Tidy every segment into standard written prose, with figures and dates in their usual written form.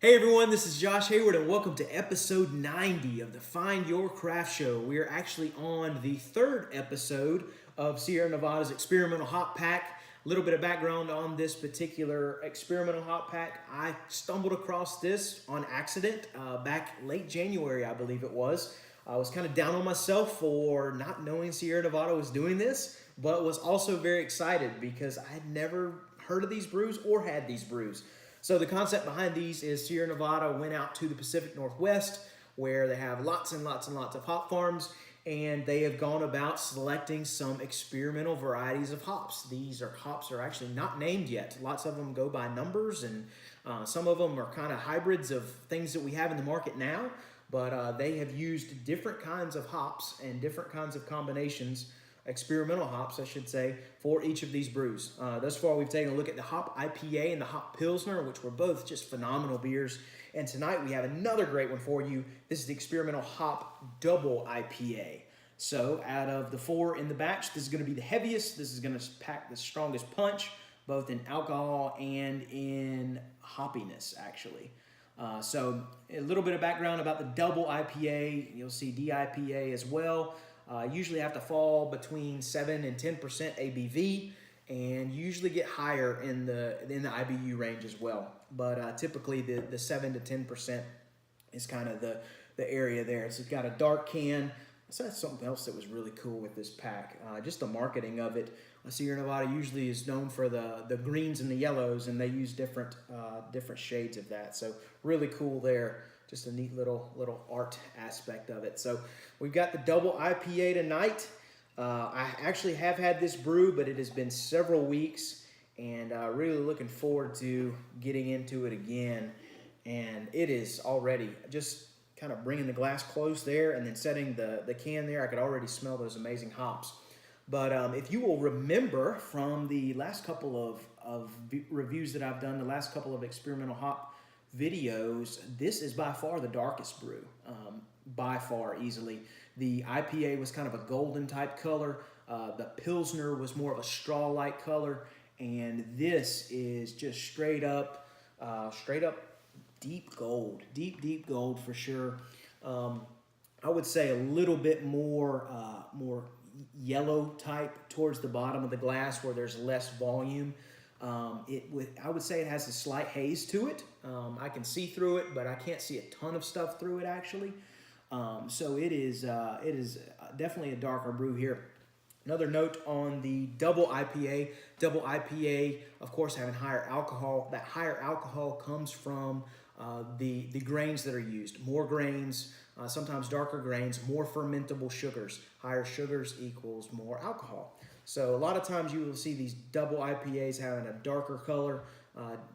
Hey everyone, this is Josh Hayward and welcome to episode 90 of the Find Your Craft Show. We are actually on the third episode of Sierra Nevada's Experimental Hop Pack. A little bit of background on this particular Experimental Hop Pack. I stumbled across this on accident back late January, I believe it was. I was kind of down on myself for not knowing Sierra Nevada was doing this, but was also very excited because I had never heard of these brews or had these brews. So the concept behind these is Sierra Nevada went out to the Pacific Northwest where they have lots and lots and lots of hop farms, and they have gone about selecting some experimental varieties of hops. These hops are actually not named yet. Lots of them go by numbers, and some of them are kind of hybrids of things that we have in the market now, but they have used different kinds of hops and different kinds of combinations, experimental hops, I should say, for each of these brews. Thus far, we've taken a look at the Hop IPA and the Hop Pilsner, which were both just phenomenal beers. And tonight we have another great one for you. This is the Experimental Hop Double IPA. So out of the four in the batch, this is going to be the heaviest. This is going to pack the strongest punch, both in alcohol and in hoppiness, actually. So a little bit of background about the Double IPA. You'll see DIPA as well. Usually have to fall between 7 and 10% ABV, and usually get higher in the IBU range as well. But typically the 7 to 10% is kind of the area there. So it's got a dark can. So that's something else that was really cool with this pack. Just the marketing of it. Sierra Nevada usually is known for the greens and the yellows, and they use different shades of that. So really cool there. Just a neat little art aspect of it. So we've got the double IPA tonight. I actually have had this brew, but it has been several weeks, and really looking forward to getting into it again. And it is already just kind of bringing the glass close there and then setting the can there. I could already smell those amazing hops. But if you will remember from the last couple of reviews that I've done, the last couple of experimental hop videos, this is by far the darkest brew, by far, easily. The IPA was kind of a golden type color. The Pilsner was more of a straw-like color, and this is just straight up deep gold, deep gold for sure. I would say a little bit more yellow type towards the bottom of the glass where there's less volume. I would say it has a slight haze to it. I can see through it, but I can't see a ton of stuff through it actually. So it is definitely a darker brew here. Another note on the double IPA. Double IPA, of course, having higher alcohol. That higher alcohol comes from the grains that are used. More grains, sometimes darker grains, more fermentable sugars. Higher sugars equals more alcohol. So a lot of times you will see these double IPAs having a darker color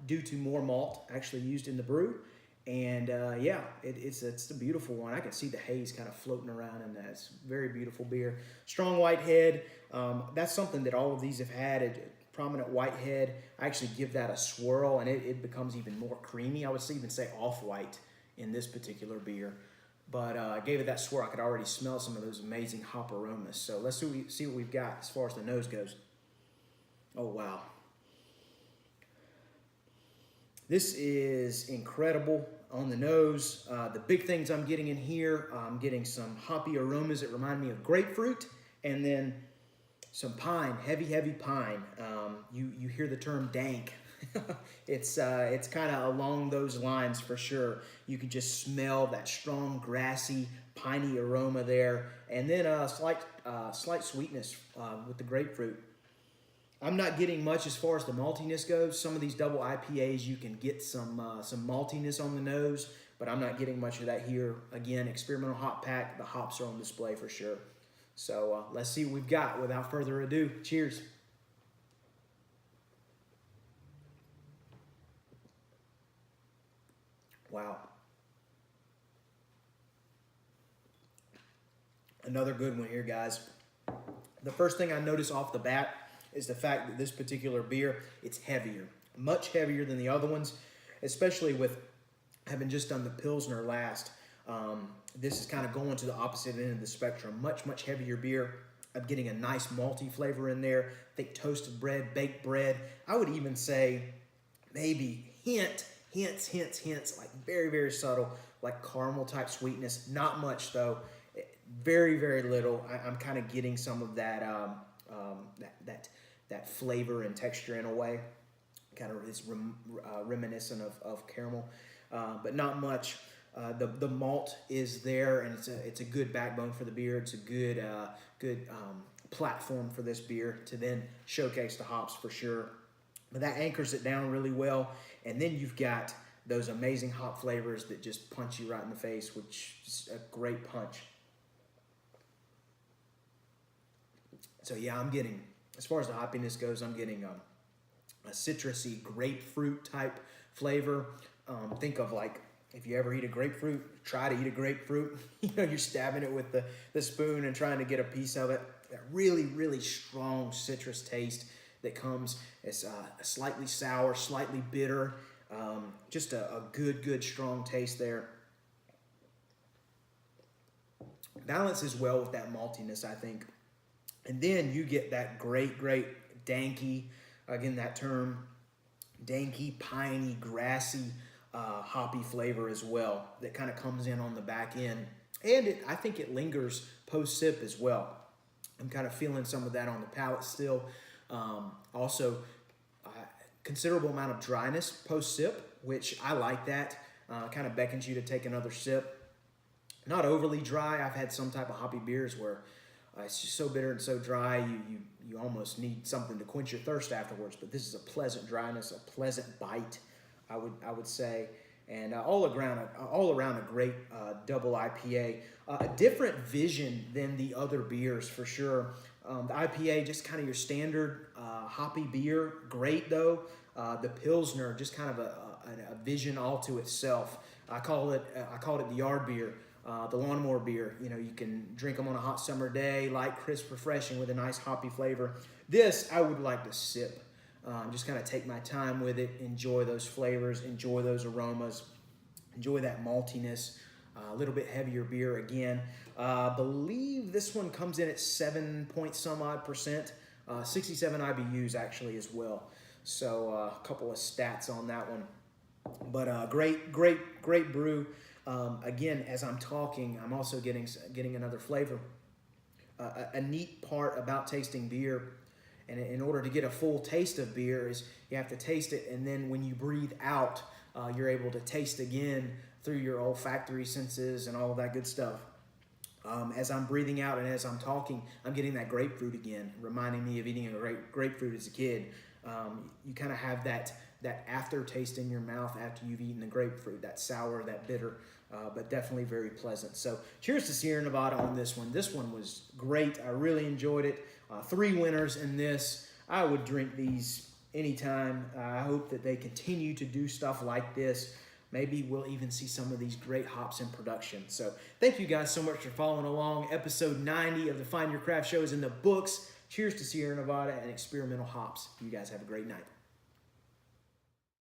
due to more malt actually used in the brew. And yeah, it's a beautiful one. I can see the haze kind of floating around in that. It's a very beautiful beer. Strong white head. That's something that all of these have had, a prominent white head. I actually give that a swirl and it becomes even more creamy. I would even say off-white in this particular beer. But I gave it that swirl. I could already smell some of those amazing hop aromas. So let's see what we've got as far as the nose goes. Oh, wow. This is incredible on the nose. The big things I'm getting in here, I'm getting some hoppy aromas that remind me of grapefruit, and then some pine, heavy pine. You hear the term dank. It's kind of along those lines for sure. You can just smell that strong, grassy, piney aroma there, and then a slight sweetness with the grapefruit. I'm not getting much as far as the maltiness goes. Some of these double IPAs, you can get some maltiness on the nose, but I'm not getting much of that here. Again, experimental hop pack, the hops are on display for sure. So let's see what we've got. Without further ado, cheers. Wow. Another good one here, guys. The first thing I notice off the bat is the fact that this particular beer, it's heavier, much heavier than the other ones, especially with having just done the Pilsner last. This is kind of going to the opposite end of the spectrum, much heavier beer. I'm getting a nice malty flavor in there. I think toasted bread, baked bread. I would even say maybe hint hints, like very, very subtle, like caramel type sweetness. Not much though, very, very little. I'm kind of getting some of that, that flavor and texture in a way. Kind of is reminiscent of caramel, but not much. The malt is there, and it's a good backbone for the beer. It's a good platform for this beer to then showcase the hops for sure. But that anchors it down really well, and then you've got those amazing hop flavors that just punch you right in the face, which is a great punch. So yeah, I'm getting, as far as the hoppiness goes, I'm getting a citrusy grapefruit type flavor. Think of like, if you ever eat a grapefruit, try to eat a grapefruit. You're stabbing it with the spoon and trying to get a piece of it. That really, really strong citrus taste that comes. It's slightly sour, slightly bitter. Just a good, strong taste there. Balances well with that maltiness, I think. And then you get that great danky, again, that term, danky, piney, grassy, hoppy flavor as well that kind of comes in on the back end. And I think it lingers post-sip as well. I'm kind of feeling some of that on the palate still. Also, considerable amount of dryness post-sip, which I like that. Kind of beckons you to take another sip. Not overly dry. I've had some type of hoppy beers where it's just so bitter and so dry, you almost need something to quench your thirst afterwards. But this is a pleasant dryness, a pleasant bite, I would say. And all around a great double IPA. A different vision than the other beers for sure. The IPA, just kind of your standard hoppy beer, great though. The Pilsner, just kind of a vision all to itself. I call it the yard beer, the lawnmower beer. You can drink them on a hot summer day, light, crisp, refreshing with a nice hoppy flavor. This I would like to sip. Just kind of take my time with it, enjoy those flavors, enjoy those aromas, enjoy that maltiness. A little bit heavier beer again. Believe this one comes in at 7 point some odd percent, 67 IBUs actually as well. So a couple of stats on that one. But great brew. Again, as I'm talking, I'm also getting another flavor. A neat part about tasting beer, and in order to get a full taste of beer, is you have to taste it, and then when you breathe out, you're able to taste again through your olfactory senses and all of that good stuff. As I'm breathing out and as I'm talking, I'm getting that grapefruit again, reminding me of eating a grapefruit as a kid. You kind of have that aftertaste in your mouth after you've eaten the grapefruit, that sour, that bitter, but definitely very pleasant. So cheers to Sierra Nevada on this one. This one was great. I really enjoyed it. 3 winners in this. I would drink these anytime. I hope that they continue to do stuff like this. Maybe we'll even see some of these great hops in production. So thank you guys so much for following along. Episode 90 of the Find Your Craft Show is in the books. Cheers to Sierra Nevada and Experimental Hops. You guys have a great night.